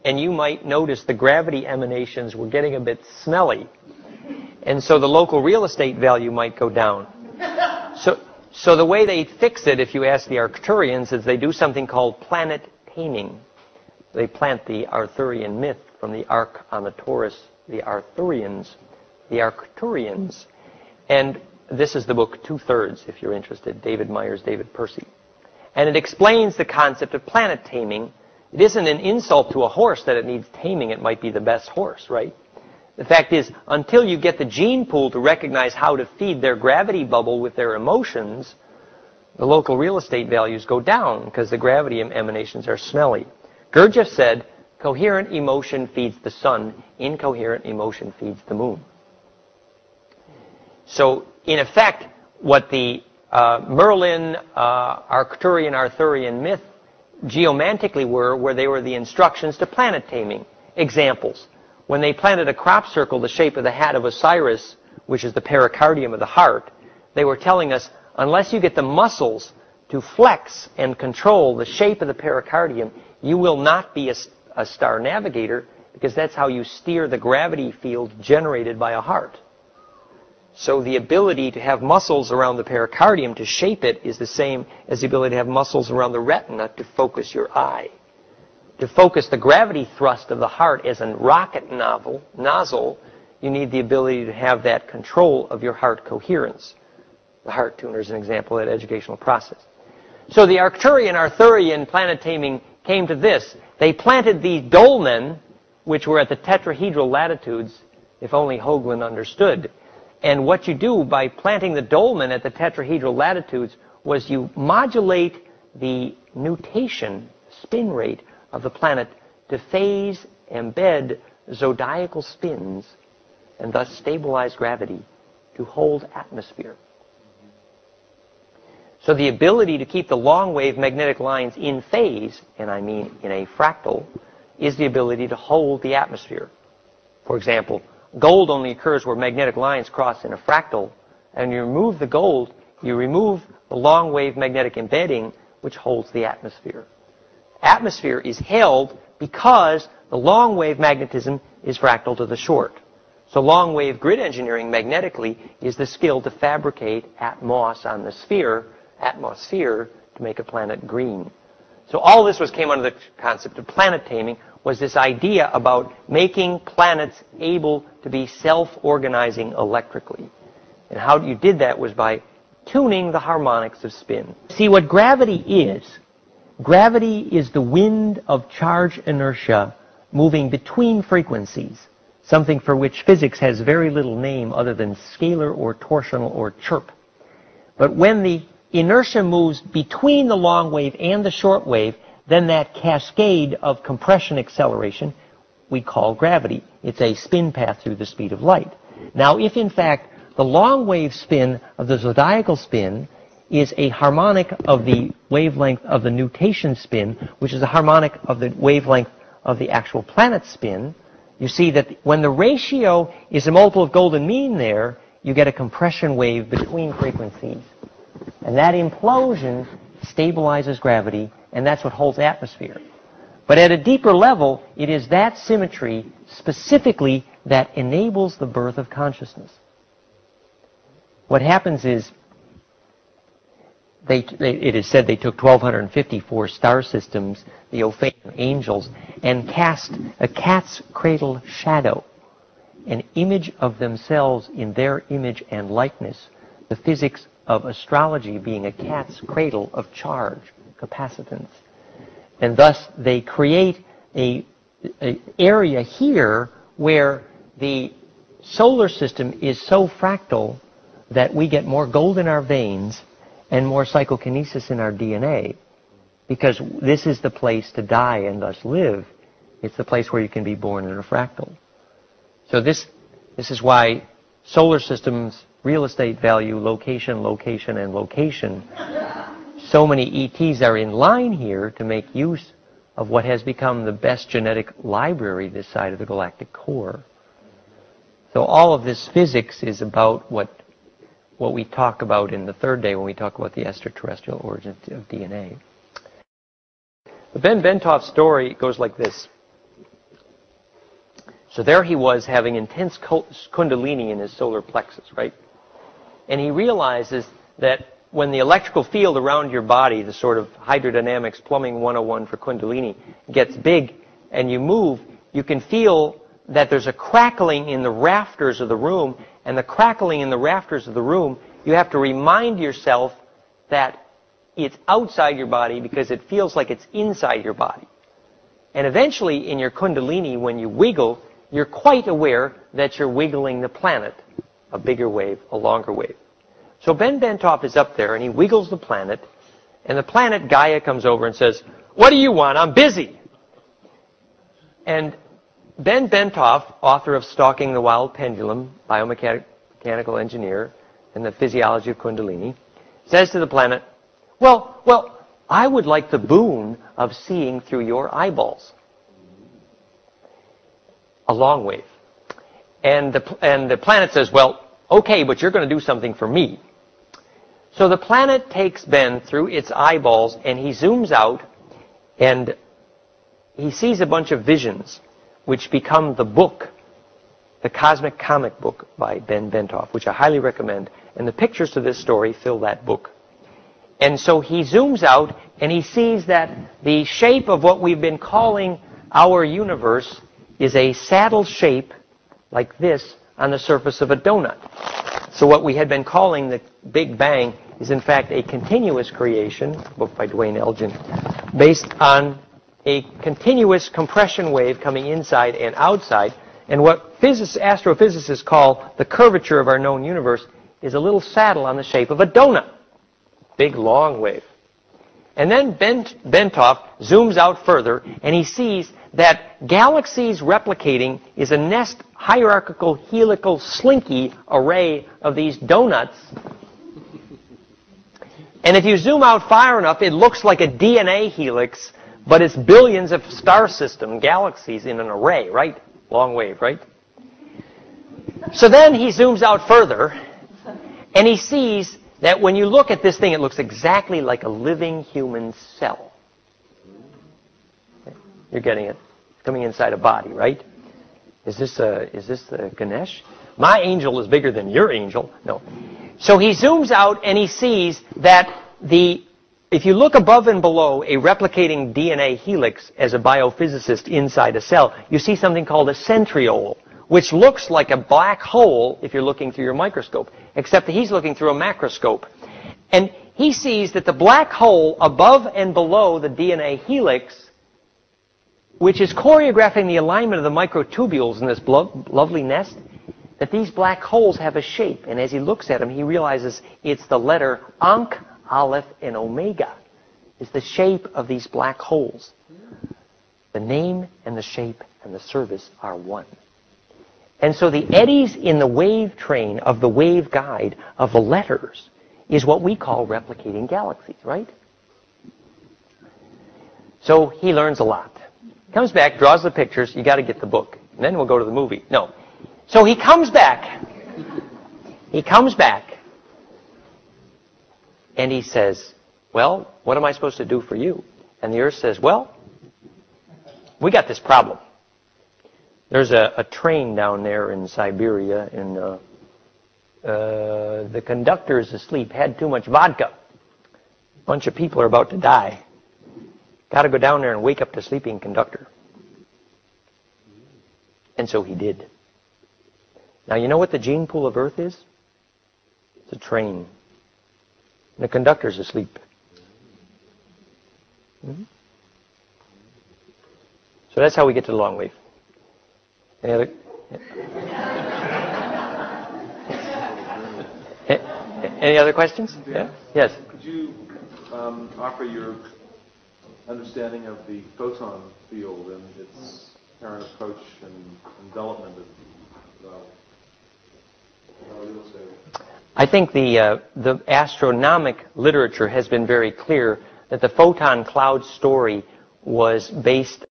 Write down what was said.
and you might notice the gravity emanations were getting a bit smelly. And so the local real estate value might go down. So the way they fix it, if you ask the Arcturians, is they do something called planet taming. They plant the Arthurian myth from the Ark on the Taurus, the Arthurians, the Arcturians. And this is the book 2/3, if you're interested, David Myers, David Percy. And it explains the concept of planet taming. It isn't an insult to a horse that it needs taming. It might be the best horse, right? The fact is, until you get the gene pool to recognize how to feed their gravity bubble with their emotions, the local real estate values go down because the gravity emanations are smelly. Gurdjieff said, coherent emotion feeds the sun, incoherent emotion feeds the moon. So, in effect, what the Merlin, Arcturian myth geomantically were they were the instructions to planet taming. Examples. When they planted a crop circle the shape of the hat of Osiris, which is the pericardium of the heart, they were telling us, unless you get the muscles to flex and control the shape of the pericardium, you will not be a star navigator, because that's how you steer the gravity field generated by a heart. So the ability to have muscles around the pericardium to shape it is the same as the ability to have muscles around the retina to focus your eye. To focus the gravity thrust of the heart as a rocket nozzle, you need the ability to have that control of your heart coherence. The HeartTuner is an example of that educational process. So the Arthurian planet taming came to this. They planted these dolmen, which were at the tetrahedral latitudes, if only Hoagland understood. And what you do by planting the dolmen at the tetrahedral latitudes was you modulate the nutation, spin rate, of the planet to phase, embed zodiacal spins, and thus stabilize gravity to hold atmosphere. So the ability to keep the long wave magnetic lines in phase, and I mean in a fractal, is the ability to hold the atmosphere. For example, gold only occurs where magnetic lines cross in a fractal, and you remove the gold, you remove the long wave magnetic embedding, which holds the atmosphere. Atmosphere is held because the long wave magnetism is fractal to the short. So long wave grid engineering magnetically is the skill to fabricate atmos on the sphere, atmosphere, to make a planet green. So all this came under the concept of planet taming, was this idea about making planets able to be self-organizing electrically. And how you did that was by tuning the harmonics of spin. See, what gravity is the wind of charge inertia moving between frequencies, something for which physics has very little name other than scalar or torsional or chirp. But when the inertia moves between the long wave and the short wave, then that cascade of compression acceleration we call gravity. It's a spin path through the speed of light. Now, if in fact the long wave spin of the zodiacal spin is a harmonic of the wavelength of the nutation spin, which is a harmonic of the wavelength of the actual planet spin, you see that when the ratio is a multiple of golden mean there, you get a compression wave between frequencies. And that implosion stabilizes gravity, and that's what holds atmosphere. But at a deeper level, it is that symmetry specifically that enables the birth of consciousness. What happens is, it is said they took 1,254 star systems, the Ophanian angels, and cast a cat's cradle shadow, an image of themselves in their image and likeness, the physics of astrology being a cat's cradle of charge, capacitance. And thus they create an area here where the solar system is so fractal that we get more gold in our veins and more psychokinesis in our DNA, because this is the place to die and thus live. It's the place where you can be born in a fractal. So this is why solar systems, real estate value, location, location, and location. So many ETs are in line here to make use of what has become the best genetic library this side of the galactic core. So all of this physics is about what we talk about in the third day when we talk about the extraterrestrial origins of DNA. The Ben Bentoff story goes like this. So there he was having intense kundalini in his solar plexus, right? And he realizes that when the electrical field around your body, the sort of hydrodynamics plumbing 101 for kundalini, gets big and you move, you can feel that there's a crackling in the rafters of the room, and the crackling in the rafters of the room, you have to remind yourself that it's outside your body because it feels like it's inside your body. And eventually in your kundalini, when you wiggle, you're quite aware that you're wiggling the planet, a bigger wave, a longer wave. So Ben Bentoff is up there and he wiggles the planet, and the planet Gaia comes over and says, "What do you want? I'm busy." And Ben Bentoff, author of Stalking the Wild Pendulum, biomechanical engineer, and the physiology of Kundalini, says to the planet, well, I would like the boon of seeing through your eyeballs. A long wave. And the planet says, well, okay, but you're going to do something for me. So the planet takes Ben through its eyeballs, and he zooms out, and he sees a bunch of visions, which become the book, the cosmic comic book by Ben Bentoff, which I highly recommend. And the pictures to this story fill that book. And so he zooms out, and he sees that the shape of what we've been calling our universe is a saddle shape like this on the surface of a donut. So what we had been calling the Big Bang is in fact a continuous creation, a book by Dwayne Elgin, based on a continuous compression wave coming inside and outside. And what astrophysicists call the curvature of our known universe is a little saddle on the shape of a donut. Big, long wave. And then Bentoff zooms out further, and he sees that galaxies replicating is a nest hierarchical helical slinky array of these donuts. And if you zoom out far enough, it looks like a DNA helix, but it's billions of star system galaxies in an array, right? Long wave, right? So then he zooms out further, and he sees that when you look at this thing, it looks exactly like a living human cell. Okay. You're getting it. Coming inside a body, right? Is this the Ganesh? My angel is bigger than your angel. No. So he zooms out and he sees that if you look above and below a replicating DNA helix as a biophysicist inside a cell, you see something called a centriole, which looks like a black hole if you're looking through your microscope, except that he's looking through a macroscope. And he sees that the black hole above and below the DNA helix, which is choreographing the alignment of the microtubules in this lovely nest, that these black holes have a shape. And as he looks at them, he realizes it's the letter Ankh, Aleph, and Omega. Is the shape of these black holes. The name and the shape and the service are one. And so the eddies in the wave train of the wave guide of the letters is what we call replicating galaxies, right? So he learns a lot. Comes back, draws the pictures, you got to get the book. And then we'll go to the movie. No. So he comes back. He comes back. And he says, well, what am I supposed to do for you? And the Earth says, well, we got this problem. There's a train down there in Siberia, and the conductor is asleep, had too much vodka. A bunch of people are about to die. Got to go down there and wake up the sleeping conductor. And so he did. Now, you know what the gene pool of Earth is? It's a train. And the conductor's asleep. Mm-hmm. So that's how we get to the long wave. Any other? Any other questions? Yeah? Yes. Could you offer your understanding of the photon field and its current approach and development of real estate? I think the astronomic literature has been very clear that the photon cloud story was based